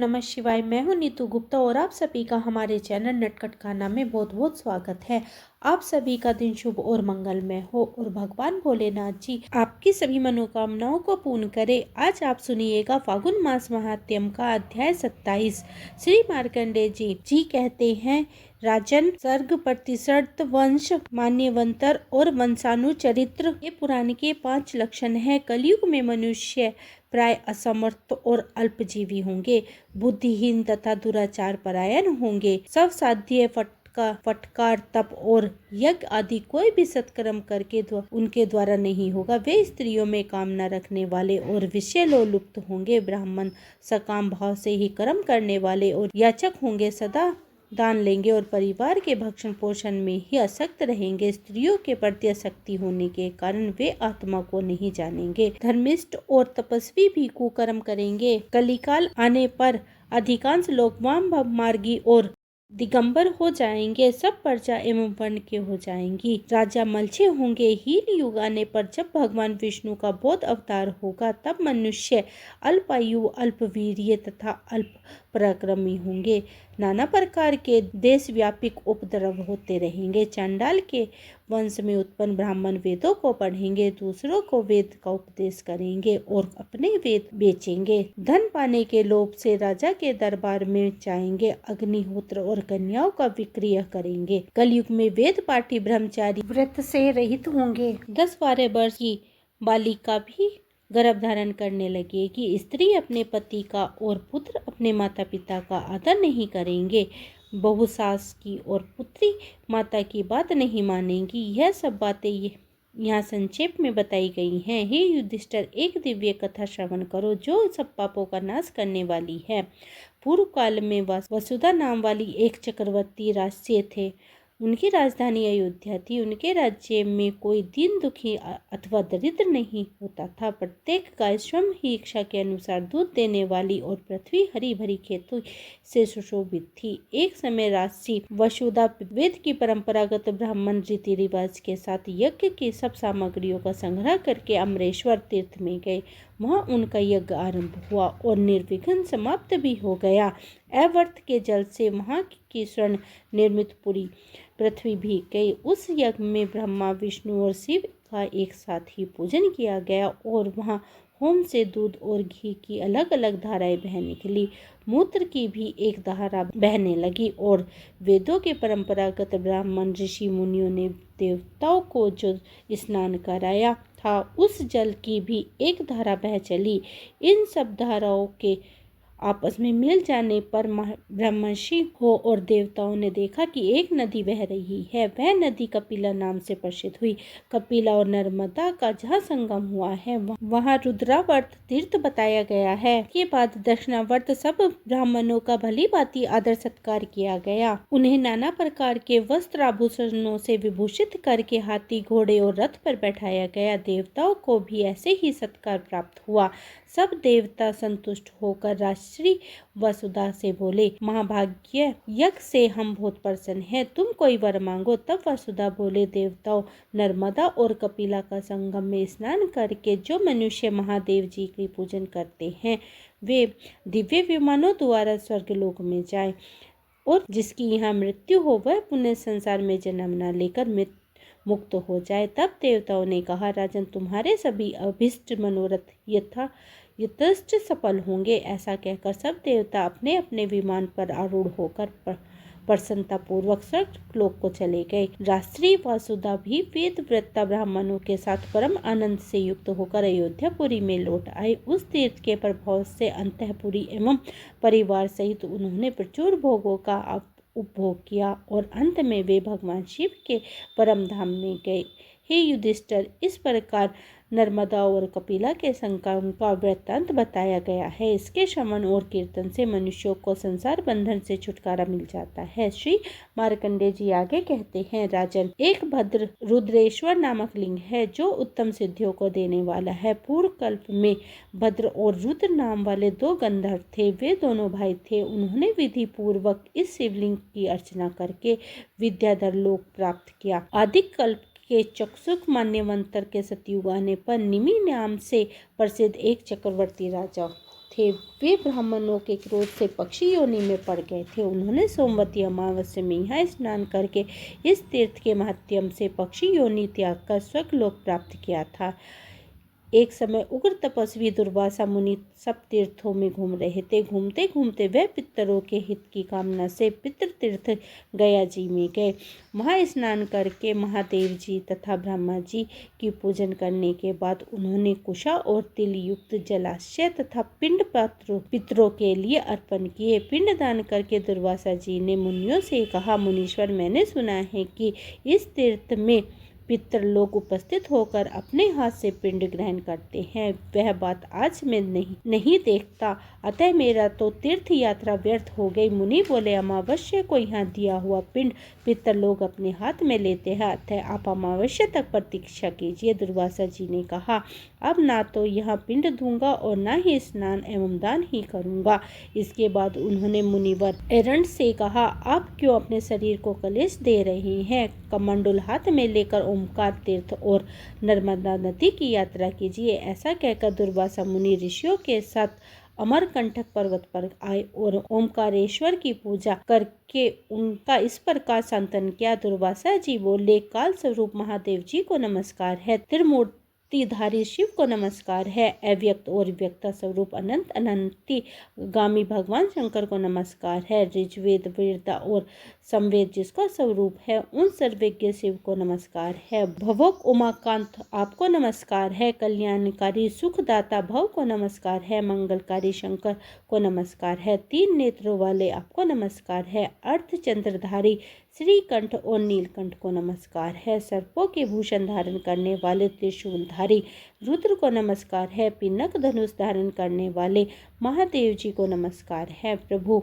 नमः शिवाय। मैं हूं नीतू गुप्ता और आप सभी का हमारे चैनल नटखट खाना में बहुत बहुत स्वागत है। आप सभी का दिन शुभ और मंगलमय हो और भगवान भोलेनाथ जी आपकी सभी मनोकामनाओं को पूर्ण करे। आज आप सुनिएगा फागुन मास महात्म्यम का अध्याय 27। श्री मार्कंडेय जी कहते हैं, राजन, सर्ग, प्रतिशत, वंश, मान्यवंतर और वंशानुचरित्र ये पुराण के 5 लक्षण हैं। कलयुग में मनुष्य प्राय असमर्थ और अल्पजीवी होंगे, बुद्धिहीन तथा दुराचार परायण होंगे। सब साध्य फटकार, तप और यज्ञ आदि कोई भी सत्कर्म करके उनके द्वारा नहीं होगा। वे स्त्रियों में कामना रखने वाले और विषयलोलुप्त होंगे। ब्राह्मण सकाम भाव से ही कर्म करने वाले और याचक होंगे, सदा दान लेंगे और परिवार के भक्षण पोषण में ही आसक्त रहेंगे। स्त्रियों के प्रति आसक्ति होने के कारण वे आत्मा को नहीं जानेंगे। धर्मिष्ठ और तपस्वी भी कुकर्म करेंगे। कलिकाल आने पर अधिकांश लोग वाम मार्गी और दिगंबर हो जाएंगे। सब प्रजा एवं वर्ण के हो जाएंगी। राजा मलछे होंगे। हीन युग आने पर जब भगवान विष्णु का बौद्ध अवतार होगा, तब मनुष्य अल्पायु, अल्पवीर्य तथा अल्प पराक्रमी होंगे। नाना प्रकार के देशव्यापी उपद्रव होते रहेंगे। चंडाल के वंश में उत्पन्न ब्राह्मण वेदों को पढ़ेंगे, दूसरों को वेद का उपदेश करेंगे और अपने वेद बेचेंगे। धन पाने के लोभ से राजा के दरबार में जाएंगे, अग्निहोत्र और कन्याओं का विक्रय करेंगे। कलयुग में वेद पाठी ब्रह्मचारी व्रत से रहित होंगे। 10-12 वर्ष की बालिका भी गर्भ धारण करने लगेगी। स्त्री अपने पति का और पुत्र अपने माता पिता का आदर नहीं करेंगे। बहू सास की और पुत्री माता की बात नहीं मानेंगी। यह सब बातें यहाँ संक्षेप में बताई गई हैं। हे युधिष्ठिर, एक दिव्य कथा श्रवण करो जो सब पापों का नाश करने वाली है। पूर्व काल में वसुधा नाम वाली एक चक्रवर्ती राज्य थे। उनकी राजधानी अयोध्या थी। उनके राज्य में कोई दीन दुखी अथवा दरिद्र नहीं होता था। प्रत्येक गाय स्वयं ही इच्छा के अनुसार दूध देने वाली और पृथ्वी हरी भरी खेतों से सुशोभित थी। एक समय राजसी वसुधा वेद की परंपरागत ब्राह्मण रीति रिवाज के साथ यज्ञ की सब सामग्रियों का संग्रह करके अमरेश्वर तीर्थ में गए। वहाँ उनका यज्ञ आरंभ हुआ और निर्विघ्न समाप्त भी हो गया। अवर्त के जल से वहाँ की स्वर्ण निर्मित पूरी पृथ्वी भीग गई। उस यज्ञ में ब्रह्मा, विष्णु और शिव का एक साथ ही पूजन किया गया और वहाँ होम से दूध और घी की अलग अलग धाराएं बह निकली। मूत्र की भी एक धारा बहने लगी और वेदों के परंपरागत ब्राह्मण ऋषि मुनियों ने देवताओं को जो स्नान कराया था, उस जल की भी एक धारा बह चली। इन सब धाराओं के आपस में मिल जाने पर ब्रह्मर्षि हो और देवताओं ने देखा कि एक नदी बह रही है। वह नदी कपिला नाम से प्रसिद्ध हुई। कपिला और नर्मदा का जहाँ संगम हुआ है, वहाँ रुद्रावर्त तीर्थ बताया गया है। के बाद दक्षिणावर्त सब ब्राह्मणों का भली भांति आदर सत्कार किया गया। उन्हें नाना प्रकार के वस्त्र आभूषणों से विभूषित करके हाथी, घोड़े और रथ पर बैठाया गया। देवताओं को भी ऐसे ही सत्कार प्राप्त हुआ। सब देवता संतुष्ट होकर राजश्री वसुधा से बोले, महाभाग्य यज्ञ से हम बहुत प्रसन्न हैं, तुम कोई वर मांगो। तब वसुधा बोले, देवताओं, नर्मदा और कपिला का संगम में स्नान करके जो मनुष्य महादेव जी की पूजन करते हैं, वे दिव्य विमानों द्वारा स्वर्गलोक में जाए और जिसकी यहाँ मृत्यु हो वह पुण्य संसार में जन्म न लेकर मुक्त हो जाए। तब देवताओं ने कहा, राजन, तुम्हारे सभी अभिष्ट मनोरथ यथेष्ट सफल होंगे। ऐसा कहकर सब देवता अपने अपने विमान पर आरूढ़ होकर प्रसन्नता पूर्वक स्वर्गलोक को चले गए। राजश्री वसुधा भी वेद व्रता ब्राह्मणों के साथ परम आनंद से युक्त होकर अयोध्यापुरी में लौट आए। उस तीर्थ के प्रभाव से अंतःपुरी एवं परिवार सहित उन्होंने प्रचुर भोगों का उपभोग किया और अंत में वे भगवान शिव के परम धाम में गए। हे युधिष्ठिर, इस प्रकार नर्मदा और कपिला के संगम का वृत्तांत बताया गया है। इसके श्रवण और कीर्तन से मनुष्यों को संसार बंधन से छुटकारा मिल जाता है। श्री मार्कंडेय जी आगे कहते हैं, राजन, एक भद्र रुद्रेश्वर नामक लिंग है जो उत्तम सिद्धियों को देने वाला है। पूर्व कल्प में भद्र और रुद्र नाम वाले 2 गंधर्व थे। वे दोनों भाई थे। उन्होंने विधि पूर्वक इस शिवलिंग की अर्चना करके विद्याधर लोक प्राप्त किया। आदि कल्प के चक्षुक मान्यवंतर के सतयुग आने पर निमि नाम से प्रसिद्ध एक चक्रवर्ती राजा थे वे ब्राह्मणों के क्रोध से पक्षी योनि में पड़ गए थे। उन्होंने सोमवती अमावस्या में यहाँ स्नान करके इस तीर्थ के माध्यम से पक्षी योनि त्याग कर स्वर्गलोक प्राप्त किया था। एक समय उग्र तपस्वी दुर्वासा मुनि सब तीर्थों में घूम रहे थे। घूमते घूमते वह पितरों के हित की कामना से पितृ तीर्थ गया जी में गए। वहाँ स्नान करके महादेव जी तथा ब्रह्मा जी की पूजन करने के बाद उन्होंने कुशा और तिल युक्त जलाशय तथा पिंड पितरों के लिए अर्पण किए। पिंड दान करके दुर्वासा जी ने मुनियों से कहा, मुनीश्वर, मैंने सुना है कि इस तीर्थ में पितर लोग उपस्थित होकर अपने हाथ से पिंड ग्रहण करते हैं। वह बात आज मैं नहीं देखता, अतः मेरा तो तीर्थ यात्रा व्यर्थ हो गई। मुनि बोले, अमावस्या को यहाँ दिया हुआ पिंड पितर लोग अपने हाथ में लेते हैं, अतः आप अमावस्या तक प्रतीक्षा कीजिए। दुर्वासा जी ने कहा, अब ना तो यहाँ पिंड दूंगा और ना ही स्नान एवं दान ही करूंगा। इसके बाद उन्होंने मुनिवर एरंड से कहा, आप क्यों अपने शरीर को कलेश दे रहे हैं? कमंडल हाथ में लेकर ओमकार तीर्थ और नर्मदा नदी की यात्रा कीजिए। ऐसा कहकर दुर्वासा मुनि ऋषियों के साथ अमरकंटक पर्वत पर आए और ओमकारेश्वर की पूजा करके उनका इस प्रकार संतन किया। दुर्वासा जी बोले, काल स्वरूप महादेव जी को नमस्कार है, त्रिमूर्तिधारी शिव को नमस्कार है, अव्यक्त और व्यक्त स्वरूप अनंत अनंती गामी भगवान शंकर को नमस्कार है, ऋग्वेद वेदा और संवेद जिसका स्वरूप है उन सर्वज्ञ शिव को नमस्कार है, भवक उमाकांत आपको नमस्कार है, कल्याणकारी सुखदाता भव को नमस्कार है, मंगलकारी शंकर को नमस्कार है, तीन नेत्रों वाले आपको नमस्कार है, अर्थ चंद्रधारी श्रीकंठ और नीलकंठ को नमस्कार है, सर्पों के भूषण धारण करने वाले त्रिशूलधारी रुद्र को नमस्कार है, पिनक धनुष धारण करने वाले महादेव जी को नमस्कार है। प्रभु,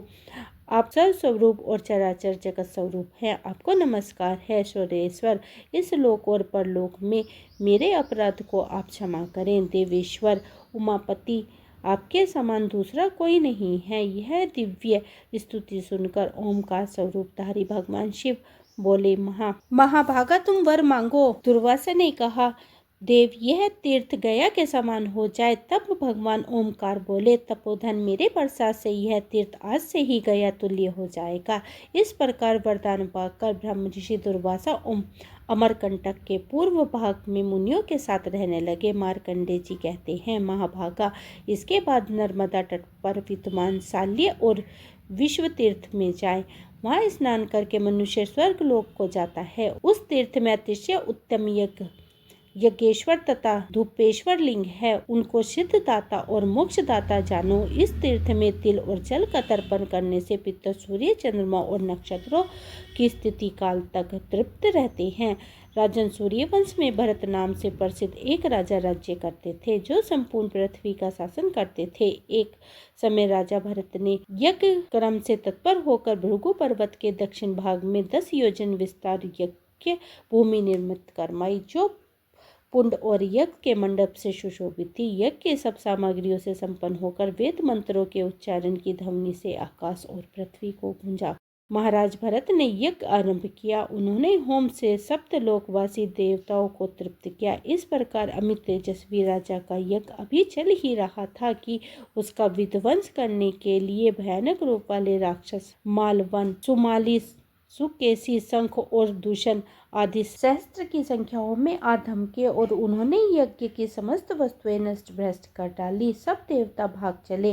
आप सर्व स्वरूप और चराचर जगत स्वरूप हैं, आपको नमस्कार है। सर्वेश्वर, इस लोक और परलोक में मेरे अपराध को आप क्षमा करें। देवेश्वर, उमापति, आपके समान दूसरा कोई नहीं है। यह दिव्य स्तुति सुनकर ओमकार स्वरूपधारी भगवान शिव बोले, महाभागा, तुम वर मांगो। दुर्वासा ने कहा, देव, यह तीर्थ गया के समान हो जाए। तब भगवान ओमकार बोले, तपोधन, मेरे प्रसाद से यह तीर्थ आज से ही गया तुल्य हो जाएगा। इस प्रकार वरदान पाकर ब्रह्म ऋषि दुर्वासा अमरकंटक के पूर्व भाग में मुनियों के साथ रहने लगे। मार्कंडे जी कहते हैं, महाभागा, इसके बाद नर्मदा तट पर विद्यमान शाल्य और विश्व तीर्थ में जाए। वहाँ स्नान करके मनुष्य स्वर्ग लोक को जाता है। उस तीर्थ में अतिशय उत्तम यज्ञेश्वर तथा धूपेश्वर लिंग है, उनको सिद्धदाता और मोक्षदाता जानो। इस तीर्थ में तिल और जल का तर्पण करने से पितर सूर्य, चंद्रमा और नक्षत्रों की स्थिति काल तक तृप्त रहते हैं। राजन, सूर्यवंश में भरत नाम से प्रसिद्ध एक राजा राज्य करते थे, जो संपूर्ण पृथ्वी का शासन करते थे। एक समय राजा भरत ने यज्ञ कर्म से तत्पर होकर भृगु पर्वत के दक्षिण भाग में 10 योजन विस्तार यज्ञ भूमि निर्मित करवाई, जो पुंड और यज्ञ के मंडप से सुशोभित थी। यज्ञ के सब सामग्रियों से संपन्न होकर वेद मंत्रों के उच्चारण की ध्वनि से आकाश और पृथ्वी को गूंजा। महाराज भरत ने यज्ञ आरंभ किया। उन्होंने होम से सप्तलोकवासी देवताओं को तृप्त किया। इस प्रकार अमित तेजस्वी राजा का यज्ञ अभी चल ही रहा था कि उसका विध्वंस करने के लिए भयानक रूप वाले राक्षस मालवन, सुमाली, सुकेसी, शंख और दूषण आदि सहस्त्र की संख्याओं में आ धमके और उन्होंने यज्ञ की समस्त वस्तुएं नष्ट भ्रष्ट कर डाली। सब देवता भाग चले,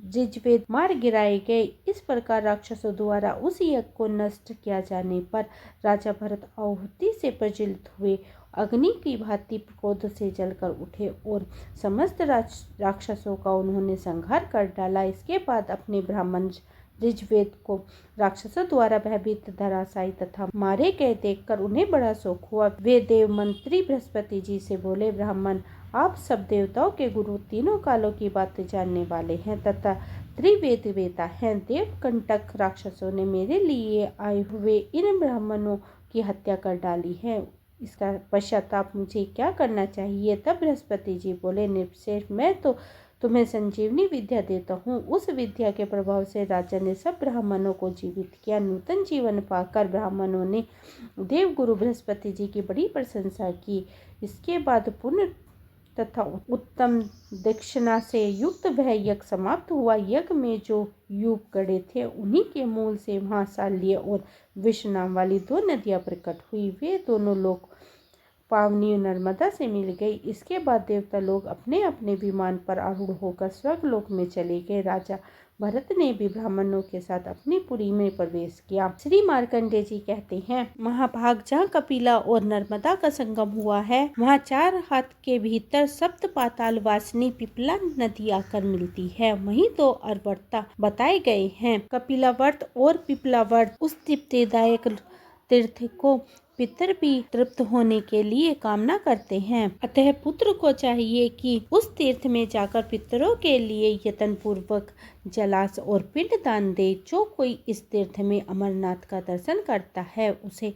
ऋग्वेद मार गिराए गए। इस प्रकार राक्षसों द्वारा उस यज्ञ को नष्ट किया जाने पर राजा भरत आहुति से प्रज्वलित हुए, अग्नि की भांति क्रोध से जलकर उठे और समस्त राक्षसों का उन्होंने संहार कर डाला। इसके बाद अपने ब्राह्मण ऋग्वेद को राक्षसों द्वारा भयभीत, धराशायी तथा मारे गए देखकर उन्हें बड़ा शोक हुआ। वे देव मंत्री बृहस्पति जी से बोले, ब्राह्मण, आप सब देवताओं के गुरु, तीनों कालों की बातें जानने वाले हैं तथा त्रिवेद वेता हैं। देवकंटक राक्षसों ने मेरे लिए आए हुए इन ब्राह्मणों की हत्या कर डाली है। इसका पश्चाताप मुझे क्या करना चाहिए? तब बृहस्पति जी बोले, निरपेक्ष, मैं तो तुम्हें संजीवनी विद्या देता हूँ। उस विद्या के प्रभाव से राजा ने सब ब्राह्मणों को जीवित किया। नूतन जीवन पाकर ब्राह्मणों ने देवगुरु बृहस्पति जी की बड़ी प्रशंसा की। इसके बाद तथा उत्तम दक्षिणा से युक्त वह यज्ञ समाप्त हुआ। यज्ञ में जो यूप गड़े थे उन्हीं के मूल से वहाँ शाल्य और विष नाम वाली दो नदियाँ प्रकट हुई। वे दोनों लोग पावनी नर्मदा से मिल गई। इसके बाद देवता लोग अपने अपने विमान पर आरूढ़ होकर स्वर्गलोक में चले गए। राजा भरत ने भी ब्राह्मणों के साथ अपनी पुरी में प्रवेश किया। श्री मार्कंडेय जी कहते हैं, महाभाग जहाँ कपिला और नर्मदा का संगम हुआ है, वहाँ 4 हाथ के भीतर सप्त पाताल वासिनी पिपला नदी आकर मिलती है। वहीं 2 अर्वर्ता बताए गए हैं, कपिलावर्त और पिपलावर्त। उस तृप्तिदायक तीर्थ को पितर भी तृप्त होने के लिए कामना करते हैं। अतः पुत्र को चाहिए कि उस तीर्थ में जाकर पितरों के लिए यत्न पूर्वक जलास और पिंड दान दे। जो कोई इस तीर्थ में अमरनाथ का दर्शन करता है उसे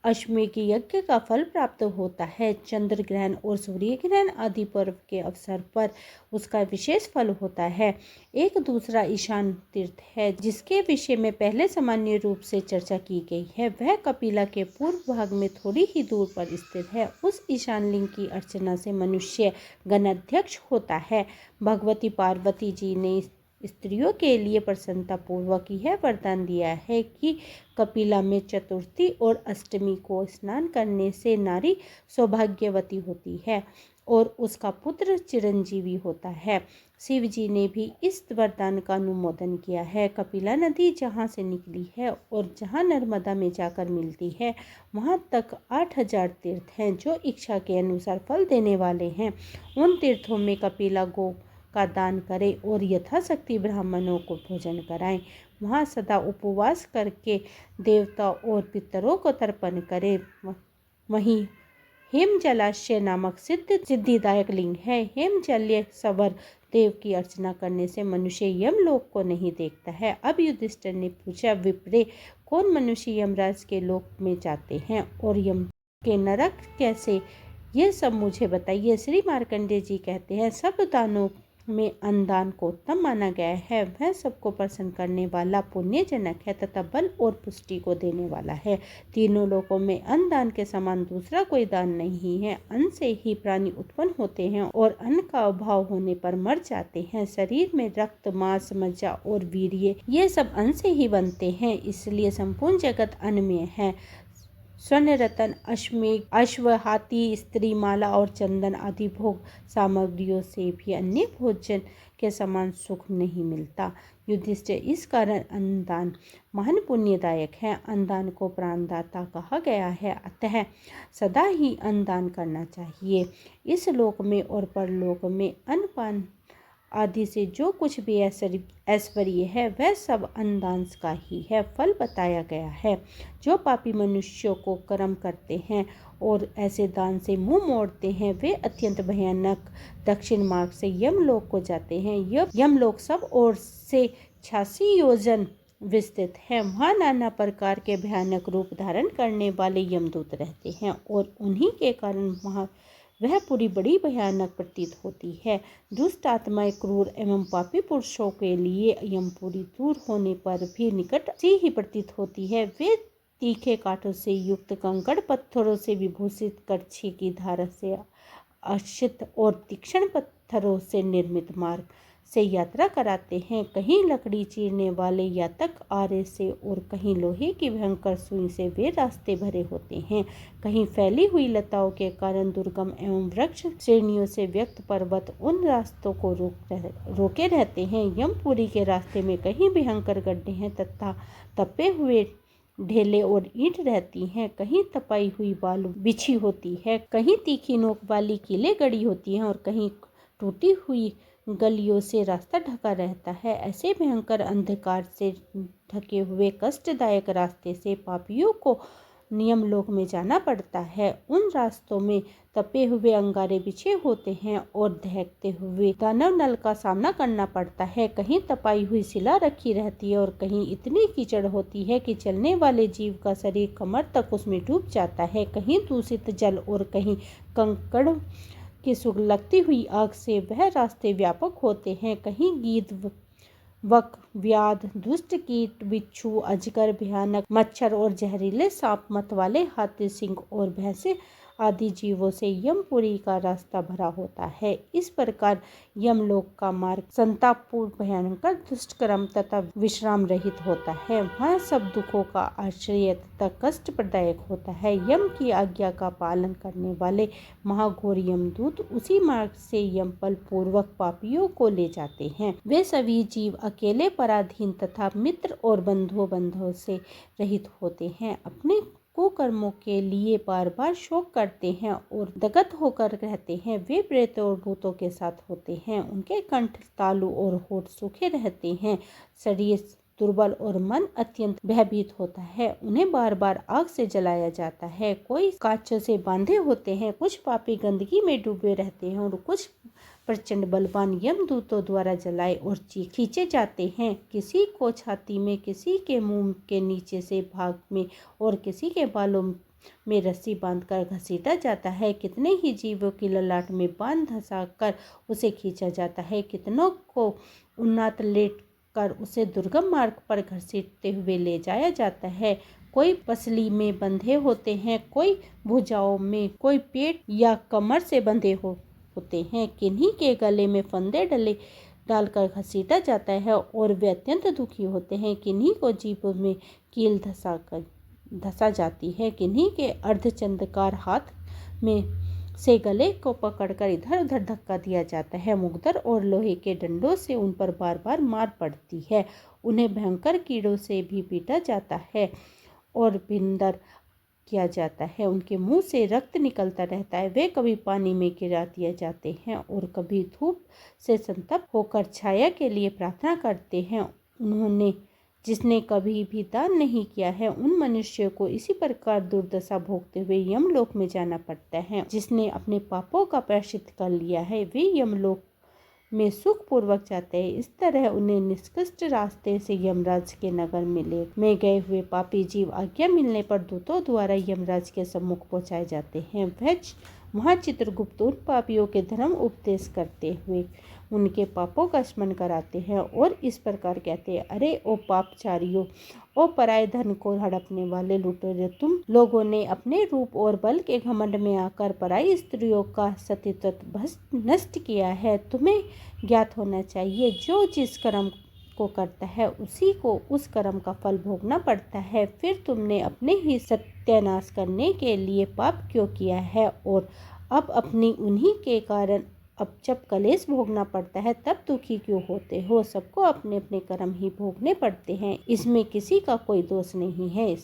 अश्वमेध यज्ञ का फल प्राप्त होता है। चंद्र ग्रहण और सूर्य ग्रहण आदि पर्व के अवसर पर उसका विशेष फल होता है। एक दूसरा ईशान तीर्थ है जिसके विषय में पहले सामान्य रूप से चर्चा की गई है। वह कपिला के पूर्व भाग में थोड़ी ही दूर पर स्थित है। उस ईशान लिंग की अर्चना से मनुष्य गणाध्यक्ष होता है। भगवती पार्वती जी ने स्त्रियों के लिए प्रसन्नता पूर्वक यह वरदान दिया है कि कपिला में चतुर्थी और अष्टमी को स्नान करने से नारी सौभाग्यवती होती है और उसका पुत्र चिरंजीवी होता है। शिव जी ने भी इस वरदान का अनुमोदन किया है। कपिला नदी जहाँ से निकली है और जहाँ नर्मदा में जाकर मिलती है, वहाँ तक 8000 तीर्थ हैं जो इच्छा के अनुसार फल देने वाले हैं। उन तीर्थों में कपिला गो का दान करें और यथाशक्ति ब्राह्मणों को भोजन कराएं। वहाँ सदा उपवास करके देवता और पितरों को तर्पण करें। वहीं हेम जलाशय नामक सिद्धिदायक लिंग है। हेम जल्य सवर देव की अर्चना करने से मनुष्य यमलोक को नहीं देखता है। अब युधिष्ठिर ने पूछा, विप्रे, कौन मनुष्य यमराज के लोक में जाते हैं और यम के नरक कैसे, ये सब मुझे बताइए। श्री मार्कंडेय जी कहते हैं, सब दानों में अन्नदान को उत्तम माना गया है। वह सबको प्रसन्न करने वाला पुण्यजनक है तथा बल और पुष्टि को देने वाला है। तीनों लोकों में अन्नदान के समान दूसरा कोई दान नहीं है। अन्न से ही प्राणी उत्पन्न होते हैं और अन्न का अभाव होने पर मर जाते हैं। शरीर में रक्त, मांस, मज्जा और वीर्य ये सब अन्न से ही बनते हैं, इसलिए संपूर्ण जगत अन्नमय है। स्वर्ण, रतन, अश्व, हाथी, स्त्री, माला और चंदन आदि भोग सामग्रियों से भी अन्य भोजन के समान सुख नहीं मिलता। युधिष्ठिर, इस कारण अन्नदान महान पुण्यदायक है। अन्नदान को प्राणदाता कहा गया है, अतः सदा ही अन्नदान करना चाहिए। इस लोक में और परलोक में अन्नपान आदि से जो कुछ भी ऐश्वर्य है वह सब अन्नदान का ही है। फल बताया गया है। जो पापी मनुष्यों को कर्म करते हैं और ऐसे दान से मुंह मोड़ते हैं, वे अत्यंत भयानक दक्षिण मार्ग से यमलोक को जाते हैं। यह यमलोक सब ओर से 86 योजन विस्तृत है। वहाँ नाना प्रकार के भयानक रूप धारण करने वाले यमदूत रहते हैं और उन्हीं के कारण वहाँ वह पूरी बड़ी भयानक प्रतीत होती है। दुष्ट आत्माएं, क्रूर एवं पापी पुरुषों के लिए यमपुरी दूर होने पर भी निकट सी ही प्रतीत होती है। वे तीखे कांटों से युक्त, कंकड़ पत्थरों से विभूषित, करछी की धार से आश्रित और तीक्ष्ण पत्थरों से निर्मित मार्ग से यात्रा कराते हैं। कहीं लकड़ी चीरने वाले यातक आरे से और कहीं लोहे की भयंकर सुई से वे रास्ते भरे होते हैं। कहीं फैली हुई लताओं के कारण दुर्गम एवं वृक्ष श्रेणियों से व्यक्त पर्वत उन रास्तों को रोके रहते हैं। यमपुरी के रास्ते में कहीं भयंकर गड्ढे हैं तथा तपे हुए ढेले और ईंट रहती हैं। कहीं तपाई हुई बालू बिछी होती है, कहीं तीखी नोक वाली कीलें गड़ी होती हैं और कहीं टूटी हुई गलियों से रास्ता ढका रहता है। ऐसे भयंकर अंधकार से ढके हुए कष्टदायक रास्ते से पापियों को नियमलोक में जाना पड़ता है। उन रास्तों में तपे हुए अंगारे बिछे होते हैं और दहकते हुए दानव नल का सामना करना पड़ता है। कहीं तपाई हुई शिला रखी रहती है और कहीं इतनी कीचड़ होती है कि चलने वाले जीव का शरीर कमर तक उसमें डूब जाता है। कहीं दूषित जल और कहीं कंकड़ की सुलगती हुई आग से वह रास्ते व्यापक होते हैं। कहीं गीद, वक, व्याध, दुष्ट कीट, बिच्छू, अजगर, भयानक मच्छर और जहरीले सांप, मत वाले हाथी, सिंह और भैंसे आदि जीवों से यमपुरी का रास्ता भरा होता है। इस प्रकार यमलोक का मार्ग संतापपूर्ण, भयंकर, दुष्कर्म तथा विश्राम रहित होता है। वह सब दुखों का आश्रय तथा कष्ट प्रदायक होता है। यम की आज्ञा का पालन करने वाले महाघोर यमदूत उसी मार्ग से यमपल पूर्वक पापियों को ले जाते हैं। वे सभी जीव अकेले, पराधीन तथा मित्र और बंधुओं से रहित होते हैं। अपने कुकर्मों के लिए बार बार शोक करते हैं और दगत होकर रहते हैं। वे प्रेतों और भूतों के साथ होते हैं। उनके कंठ तालु और होठ सूखे रहते हैं। शरीर दुर्बल और मन अत्यंत भयभीत होता है। उन्हें बार बार आग से जलाया जाता है। कोई कांचों से बांधे होते हैं, कुछ पापी गंदगी में डूबे रहते हैं और कुछ प्रचंड बलवान यमदूतों द्वारा जलाए और खींचे जाते हैं। किसी को छाती में, किसी के मुंह के नीचे से भाग में और किसी के बालों में रस्सी बांधकर घसीटा जाता है। कितने ही जीवों की ललाट में बांध धंसाकर उसे खींचा जाता है। कितनों को उन्नात लेट कर उसे दुर्गम मार्ग पर घसीटते हुए ले जाया जाता है। कोई पसली में बंधे होते हैं, कोई भुजाओं में, कोई पेट या कमर से बंधे होते हैं। किन्हीं के गले में फंदे डालकर घसीटा जाता है और वे अत्यंत दुखी होते हैं। किन्हीं को जीभ में कील धंसा जाती है। किन्हीं के अर्धचंद्राकार हाथ में से गले को पकड़कर इधर उधर धक्का दिया जाता है। मुग्दर और लोहे के डंडों से उन पर बार बार मार पड़ती है। उन्हें भयंकर कीड़ों से भी पीटा जाता है और भिंदर किया जाता है। उनके मुंह से रक्त निकलता रहता है। वे कभी पानी में गिरा दिए जाते हैं और कभी धूप से संतप्त होकर छाया के लिए प्रार्थना करते हैं। जिसने कभी भी दान नहीं किया है, उन मनुष्यों को इसी प्रकार दुर्दशा भोगते हुए यमलोक में जाना पड़ता है। जिसने अपने पापों का प्रायश्चित कर लिया है, वे यमलोक में सुख पूर्वक जाते हैं। इस तरह उन्हें निष्कृष्ट रास्ते से यमराज के नगर में गए हुए पापी जीव आज्ञा मिलने पर दूतों द्वारा यमराज के सम्मुख पहुंचाए जाते हैं। वहाँ चित्रगुप्त उन पापियों के धर्म उपदेश करते हुए उनके पापों का स्मरण कराते हैं और इस प्रकार कहते हैं, अरे ओ पापचारियों, ओ पराये धन को हड़पने वाले लुटेरे, तुम लोगों ने अपने रूप और बल के घमंड में आकर पराई स्त्रियों का सतीत्व नष्ट किया है। तुम्हें ज्ञात होना चाहिए, जो जिस कर्म को करता है उसी को उस कर्म का फल भोगना पड़ता है। फिर तुमने अपने ही सत्यानाश करने के लिए पाप क्यों किया है और अब अपनी उन्हीं के कारण अब जब कलेश भोगना पड़ता है तब दुखी क्यों होते हो। सबको अपने अपने कर्म ही भोगने पड़ते हैं, इसमें किसी का कोई दोष नहीं है।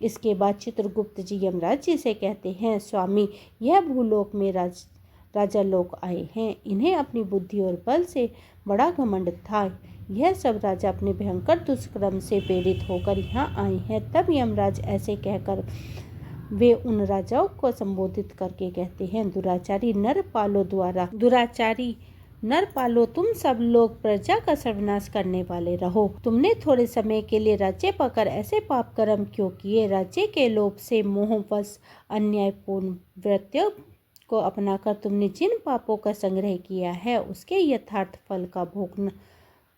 इसके बाद चित्रगुप्त जी यमराज जी से कहते हैं, स्वामी, यह भूलोक में राजा लोग आए हैं। इन्हें अपनी बुद्धि और बल से बड़ा घमंड था। यह सब राजा अपने भयंकर दुष्कर्म से प्रेरित होकर यहाँ आए हैं। तब यमराज ऐसे कहकर वे उन राजाओं को संबोधित करके कहते हैं, दुराचारी नर पालो, तुम सब लोग प्रजा का सर्वनाश करने वाले रहो। तुमने थोड़े समय के लिए राज्य पाकर ऐसे पाप कर्म क्यों किए। राज्य के लोभ से मोहवश अन्यायपूर्ण वृत्तियों को अपनाकर तुमने जिन पापों का संग्रह किया है उसके यथार्थ फल का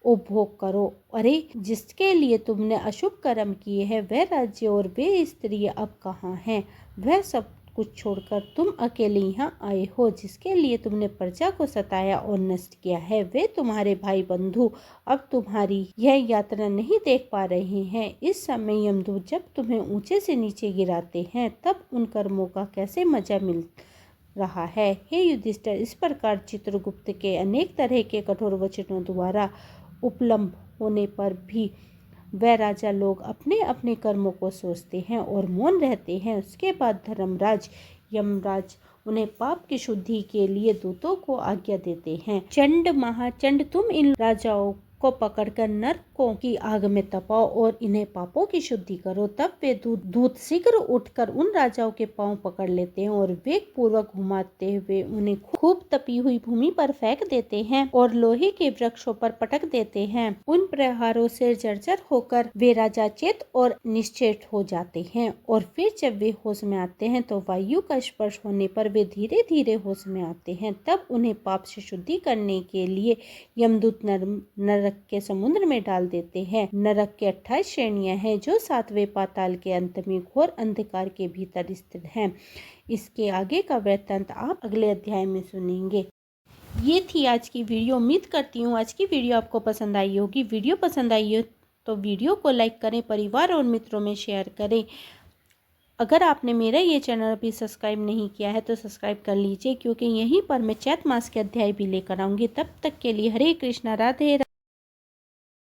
उपभोग करो। अरे, जिसके लिए तुमने अशुभ कर्म किए हैं वह राज्य और वे स्त्री अब कहाँ हैं। वह सब कुछ छोड़कर तुम अकेले यहाँ आए हो। जिसके लिए तुमने प्रजा को सताया और नष्ट किया है, वे तुम्हारे भाई बंधु अब तुम्हारी यह यात्रा नहीं देख पा रहे हैं। इस समय यमदूत जब तुम्हें ऊंचे से नीचे गिराते हैं तब उन कर्मों का कैसे मजा मिल रहा है। हे युधिष्ठिर, इस प्रकार चित्रगुप्त के अनेक तरह के कठोर वचनों द्वारा उपलब्ध होने पर भी वह राजा लोग अपने अपने कर्मों को सोचते हैं और मौन रहते हैं। उसके बाद धर्मराज यमराज उन्हें पाप की शुद्धि के लिए दूतों को आज्ञा देते हैं। चंड महाचंड, तुम इन राजाओं को पकड़कर नरकों की आग में तपाओ और इन्हें पापों की शुद्धि करो। तब वे दूत शीघ्र उठकर उन राजाओं के पांव पकड़ लेते हैं और वेग पूर्वक घुमाते हुए उन्हें खूब तपी हुई भूमि पर फेंक देते हैं और लोहे के वृक्षों पर पटक देते हैं। उन प्रहारों से जर्जर होकर वे राजा चेत और निश्चेत हो जाते हैं और फिर जब वे होश में आते हैं तो वायु का स्पर्श होने पर वे धीरे धीरे होश में आते हैं। तब उन्हें पाप से शुद्धि करने के लिए यमदूत नरक नरक के समुद्र में डाल देते हैं। नरक के 28 श्रेणियां हैं जो 7वें पाताल के अंत में घोर अंधकार के भीतर स्थित हैं। इसके आगे का वृत्तांत आप अगले अध्याय में सुनेंगे। ये थी आज की वीडियो। उम्मीद करती हूँ आज की वीडियो आपको पसंद आई होगी। वीडियो पसंद आई हो तो वीडियो को लाइक करें, परिवार और मित्रों में शेयर करें। अगर आपने मेरा ये चैनल अभी सब्सक्राइब नहीं किया है तो सब्सक्राइब कर लीजिए, क्योंकि यहीं पर मैं चैत मास के अध्याय भी लेकर आऊँगी। तब तक के लिए हरे कृष्णा, राधे।